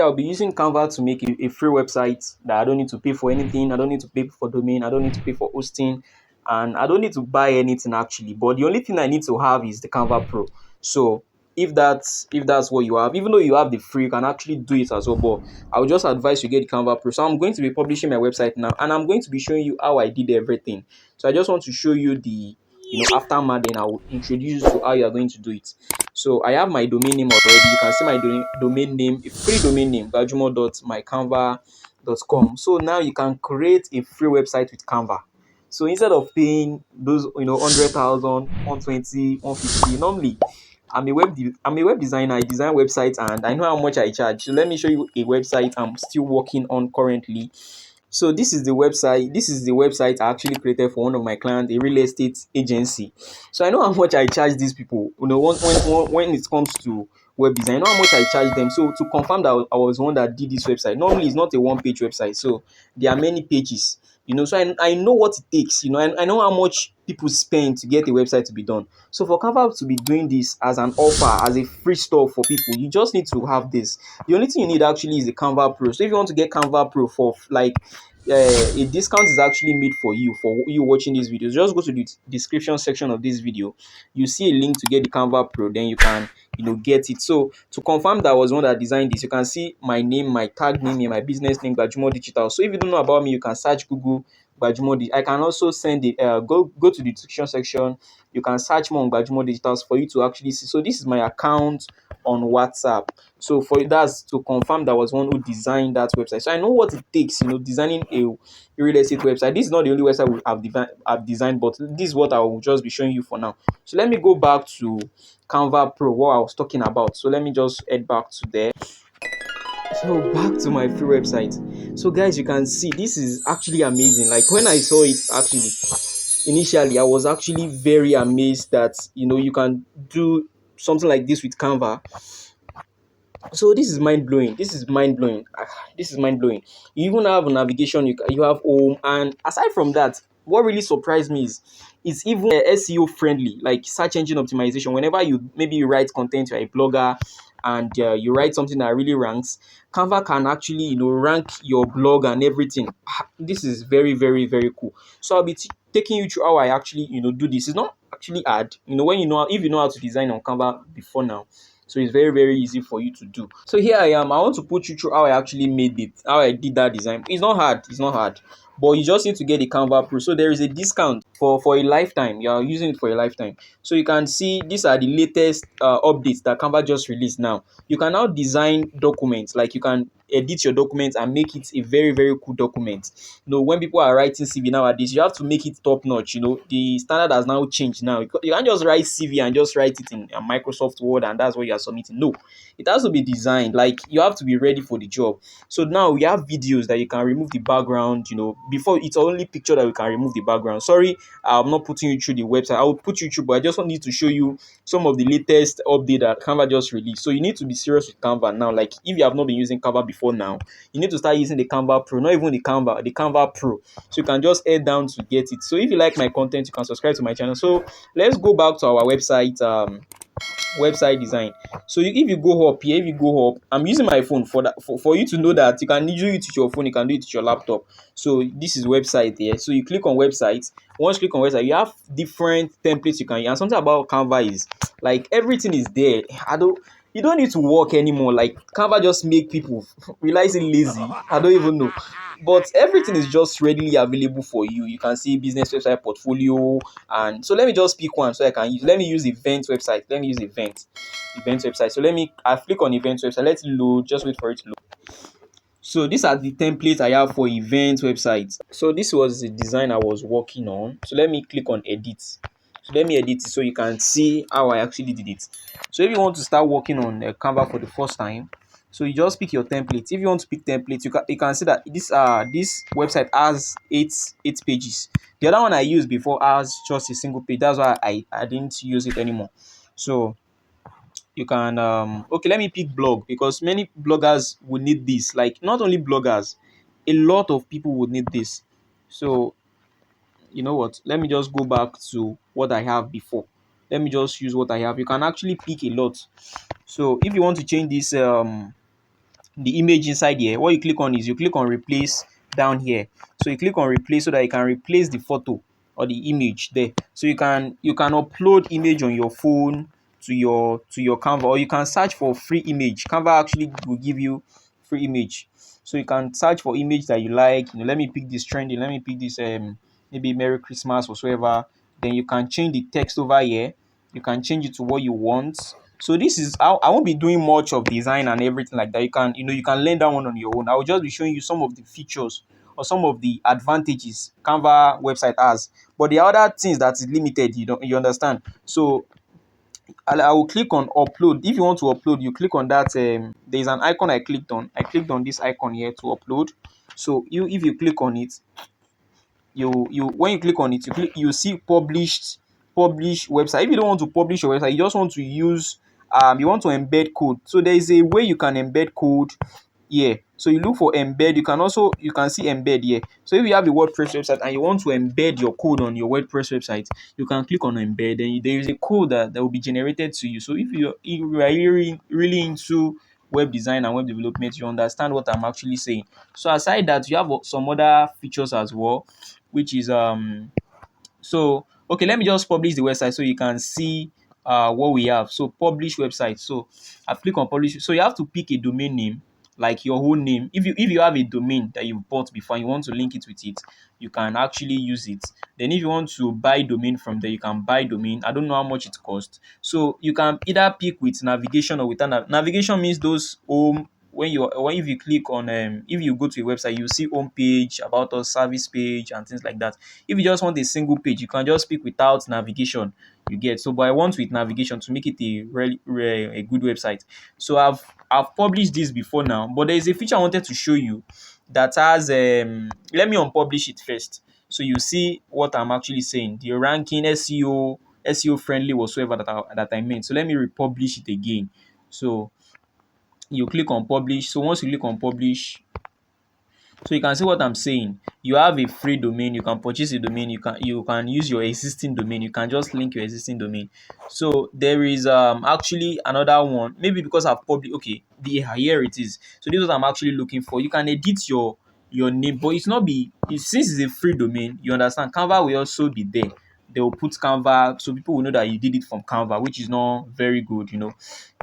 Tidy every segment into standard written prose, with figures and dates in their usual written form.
I'll be using Canva to make a free website that I don't need to pay for anything. I don't need to pay for domain. I don't need to pay for hosting, and I don't need to buy anything actually. But the only thing I need to have is the Canva Pro. So if that's what you have, even though you have the free, you can actually do it as well. But I would just advise you get the Canva Pro. So I'm going to be publishing my website now, and I'm going to be showing you how I did everything. So I just want to show you the aftermath. Then I will introduce you to how you are going to do it. So I have my domain name already. You can see my domain name, a free domain name, gajumo.mycanva.com. So now you can create a free website with Canva. So instead of paying those 100,000, 120, 150, normally I'm a web designer. I design websites and I know how much I charge. So let me show you a website I'm still working on currently. So this is the website. This is the website I actually created for one of my clients, a real estate agency. So I know how much I charge these people. When it comes to web design, I know how much I charge them. So to confirm that I was the one that did this website. Normally, it's not a one-page website, so there are many pages. So I know what it takes. I know how much people spend to get a website to be done. So for Canva to be doing this as an offer, as a free stuff for people, you just need to have this. The only thing you need actually is the Canva Pro. So if you want to get Canva Pro for like a discount is actually made for you watching these videos. Just go to the description section of this video. You see a link to get the Canva Pro, then you can get it. So to confirm that I was the one that designed this, you can see my name, my tag name here, my business name, Gbajumo Digital. So if you don't know about me, you can search Google Gbajumo I can also send it go to the description section. You can search more on Gbajumo Digitals for you to actually see. So this is my account on WhatsApp. So for that's to confirm that I was one who designed that website. So I know what it takes, designing a real estate website. This is not the only website I've designed, but this is what I will just be showing you for now. So let me go back to Canva Pro, what I was talking about. So let me just head back to there. So back to my free website. So guys, you can see this is actually amazing. Like when I saw it actually initially, I was actually very amazed that you can do something like this with Canva. So this is mind blowing. This is mind blowing. This is mind blowing. You even have navigation. You have home, and aside from that, what really surprised me is it's even SEO friendly, like search engine optimization. Whenever you write content, you're a blogger, and you write something that really ranks, Canva can actually rank your blog and everything. This is very very very cool. So I'll be taking you through how I actually do this. It's not actually hard. When if you know how to design on Canva before now. So it's very, very easy for you to do. So here I am. I want to put you through how I actually made it, how I did that design. It's not hard. It's not hard. But you just need to get the Canva Pro. So there is a discount for a lifetime. You are using it for a lifetime. So you can see these are the latest updates that Canva just released now. You can now design documents. Like you can edit your documents and make it a very, very cool document. When people are writing CV nowadays, you have to make it top notch. The standard has now changed now. You can't just write CV and just write it in Microsoft Word and that's what you are submitting. No, it has to be designed. Like you have to be ready for the job. So now we have videos that you can remove the background. Before it's only picture that we can remove the background. Sorry, I'm not putting you through the website. I will put you through, but I just need to show you some of the latest update that Canva just released. So you need to be serious with Canva now. Like if you have not been using Canva before now, you need to start using the Canva Pro, not even the Canva Pro. So you can just head down to get it. So if you like my content, you can subscribe to my channel. So let's go back to our website. Website design. So if you go up here, if you go up, I'm using my phone for that for you to know that you can do it with your phone, you can do it with your laptop. So this is website here. So you click on website. Once you click on website, you have different templates you can use. And something about Canva is like everything is there. You don't need to work anymore. Like Canva just make people realizing lazy. I don't even know. But everything is just readily available for you. You can see business website, portfolio, and so let me just pick one so I can use. Let me use event website. Let me use event website. So I click on event website. Let's load. Just wait for it to load. So these are the templates I have for event websites. So this was the design I was working on. So let me click on edit. So let me edit it so you can see how I actually did it. So if you want to start working on Canva for the first time, so you just pick your template. If you want to pick templates, you can see that this website has eight pages. The other one I used before has just a single page. That's why I didn't use it anymore. So you can okay, let me pick blog because many bloggers would need this. Like not only bloggers, a lot of people would need this. So you know what, let me just go back to what I have before. Let me just use what I have. You can actually pick a lot. So if you want to change the image inside here, what you click on is you click on replace down here. So you click on replace so that you can replace the photo or the image there. So you can upload image on your phone to your Canva, or you can search for free image. Canva actually will give you free image. So you can search for image that you like. Let me pick this trending. Let me pick this maybe Merry Christmas whatsoever. Then you can change the text over here. You can change it to what you want. So this is I won't be doing much of design and everything like that. You can learn that one on your own. I will just be showing you some of the features or some of the advantages Canva website has. But the other things that is limited, you understand. So I will click on upload. If you want to upload, you click on that. There is an icon I clicked on. I clicked on this icon here to upload. So if you click on it, you when you click on it, you see publish website. If you don't want to publish your website, you just want to use you want to embed code. So there is a way you can embed code here. So you look for embed. You can see embed here. So if you have a WordPress website and you want to embed your code on your WordPress website, you can click on embed. Then there is a code that will be generated to you. So if you are really into web design and web development, you understand what I'm actually saying. So aside that, you have some other features as well, which is so okay, let me just publish the website so you can see what we have. So publish website. So I click on publish. So you have to pick a domain name, like your whole name. If you have a domain that you bought before and you want to link it with it, you can actually use it. Then if you want to buy domain from there, you can buy domain. I don't know how much it costs. So you can either pick with navigation or without navigation. Means those home, when if you click on if you go to a website, you see home page, about us, service page, and things like that. If you just want a single page, you can just pick without navigation. You get. So but I want with navigation to make it a really a good website. So I've published this before now, but there is a feature I wanted to show you that has let me unpublish it first, so you see what I'm actually saying, the ranking, SEO friendly whatsoever that I meant. So let me republish it again. So you click on publish. So once you click on publish, so you can see what I'm saying. You have a free domain. You can purchase a domain. You can use your existing domain. You can just link your existing domain. So there is actually another one. Maybe because I've published. Okay, here it is. So this is what I'm actually looking for. You can edit your name, but it's not be since it's a free domain. You understand? Canva will also be there. They will put Canva, so people will know that you did it from Canva, which is not very good.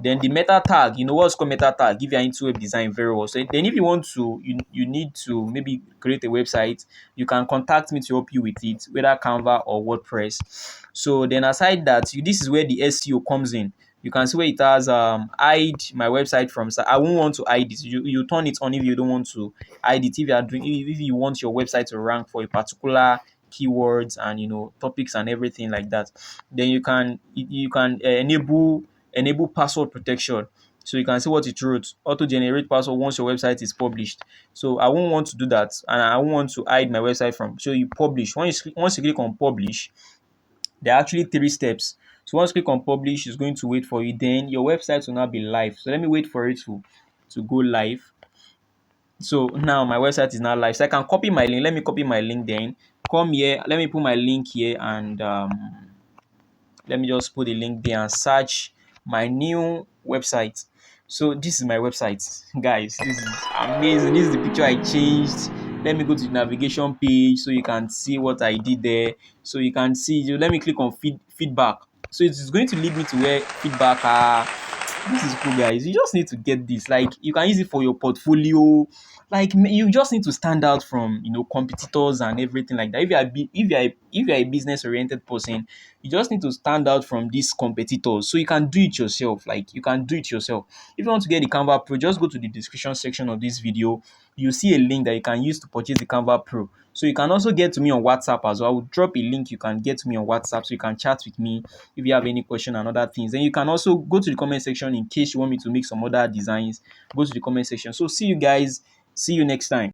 Then the meta tag, what's called meta tag, if you're into web design very well. So then if you want to, you need to maybe create a website, you can contact me to help you with it, whether Canva or WordPress. So then aside that, this is where the SEO comes in. You can see where it has hide my website from. So I won't want to hide it. You turn it on if you don't want to hide it. If you want your website to rank for a particular keywords and topics and everything like that, then you can enable password protection. So you can see what it wrote: auto generate password once your website is published. So I won't want to do that, and I won't want to hide my website from. So you publish. Once you click on publish, there are actually 3 steps. So once you click on publish, it's going to wait for you. Then your website will now be live. So let me wait for it to go live. So now my website is now live. So I can copy my link. Let me copy my link. Then come here. Let me put my link here, and let me just put the link there and search my new website. So this is my website, guys. This is amazing. This is the picture I changed. Let me go to the navigation page so you can see what I did there. So you can see. Let me click on feedback. So it is going to lead me to where feedback are. This is cool, guys. You just need to get this. Like, you can use it for your portfolio. Like, you just need to stand out from competitors and everything like that. If you are a business oriented person, you just need to stand out from these competitors so you can do it yourself. Like, you can do it yourself. If you want to get the Canva Pro, just go to the description section of this video. You see a link that you can use to purchase the Canva Pro. So you can also get to me on WhatsApp as well. I will drop a link. You can get to me on WhatsApp so you can chat with me if you have any question and other things. Then you can also go to the comment section in case you want me to make some other designs. Go to the comment section. So see you guys. See you next time.